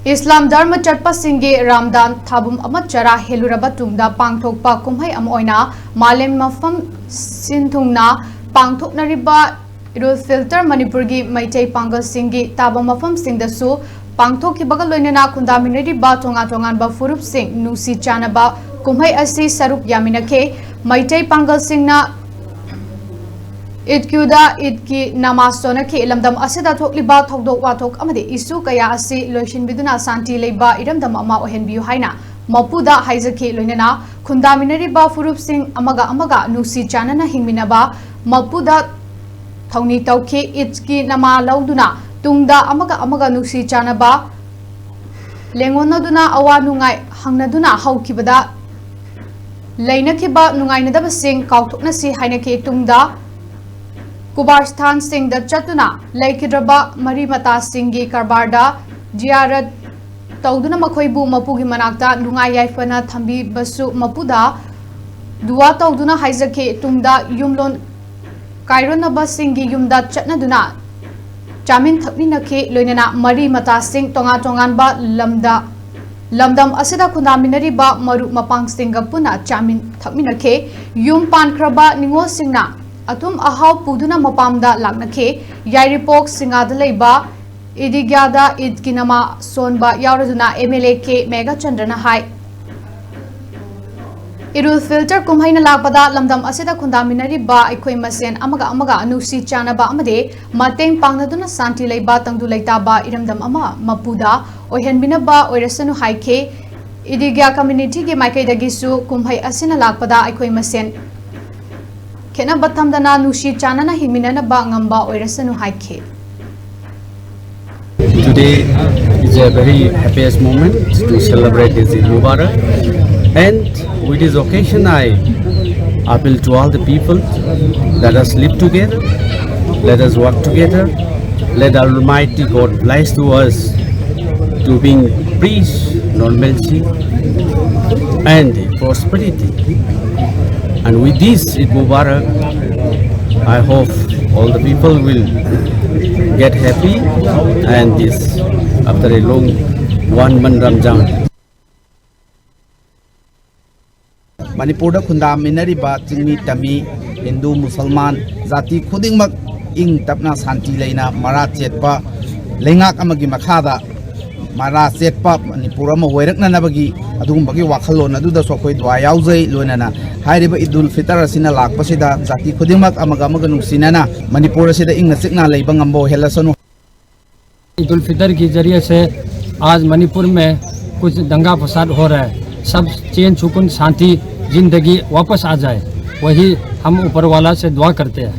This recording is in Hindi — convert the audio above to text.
इस्लाम धर्म चटपा सिंगे रामदान थाबुम अमत चरा हेलुरबा तुंगदा पांगथोकपा कुमहै अम ओइना मालेम मफम सिंथुंगना पांगथोकनरिबा इरुल फिल्टर मणिपुर की मैतै पांगल सिंगी ताबा मफम सिंगदसु पांगथोकखिबगा लोइनना खुंदामिनरिबा तोंगा तोंगानबा फुरुप सिंग नुसी चानबा कुमहै असि सरुप यामिनखे Meitei Pongal सिंगना Idqah da Eid की namaz sonnakhi lamdam asida thokliba thodok wathok amade isu kaya asi loishin biduna santi leiba iramdam ama ohenbiu haina mapuda haizaki loinana khundaminari ba furup sing amaga nusi chanana hingminaba mapuda thongni tawki Eid की nama lauduna tungda amaga nusi chanaba lengonaduna awa nungai hangnaduna haukibada leinakhiba nungainadaba sing kauthokna si hainaki tungda कुबारस्थान Singh चतुना लेकिद्रबा मरी मता सिंह की कारबारदा जियारत तौदुना मखोइबु मपुगी मनाक्ता नुंगाई याइफना थंबीबसु मपुदा दुआ तौदुना हाइजखे तुंगदा युमलोन कायरोनबा सिंह की युमदा चटनादुना चामिन थकनिनखे लोइनना मरी मता सिंह तोंगा तोंगानबा लमदम असिदा खुंदामिनरिबा मरु मपांग सिंह पुना चामिन थकमिनखे युम पानख्रबा निंगो सिंगना अतुम अहाव पुदुना मपामदा लाकनखे याइरिपोक सिंगादा लेबा इदिगा दा ईद की नमा सोनबा यावरदुना एमएलए के मेगा चंद्रना हाय इरुल फिल्टर कुमहैना लाकपदा लमदम असिदा खुंदामिनरिबा अखोय मसेन अमगा अनुसी चानबा अमदे मतेंग पांगनदुना शांति लेबा तंगदु लेताबा इरमदम अमा मपुदा ओहेनबिनबा ओइरसनु हायखे इदिगा कम्युनिटी के माइकैदगिसु कुमहै असिना लाकपदा अखोय मसेन खेना बथमदना नुशी चानना हिमिनना बा ngamba oirasanu haikhe. Today is a very happiest moment to celebrate this Eid Mubarak, and with this occasion I appeal to all the people, let us live together, let us work together, let Almighty God bless to us to bring peace, normalcy and prosperity. And with this Eid Mubarak, I hope all the people will get happy, and this after a long 1 month Ramzan. Manipur da khundaminariba chingmi tami Hindu Musalman jati khudingmak ing tapna santi leina mara chetpa lengak amagi makhada mara chetpa Manipur ama hoirakna nabagi adugumagi wakhalon aduda sokoi dwa yaujai loinana हाइरिबा Eid ul Fitr असिना लाकपसिदा जाति खुदिमक अमगा नुसिनाना मणिपुर असिदा इंग चिकना लेबा ngambो हेलसनु. ईद उल फितर के जरिए से आज मणिपुर में कुछ दंगा फसाद हो रहा है, सब चैन सुकून शांति जिंदगी वापस आ जाए, वही हम ऊपर वाला से दुआ करते हैं.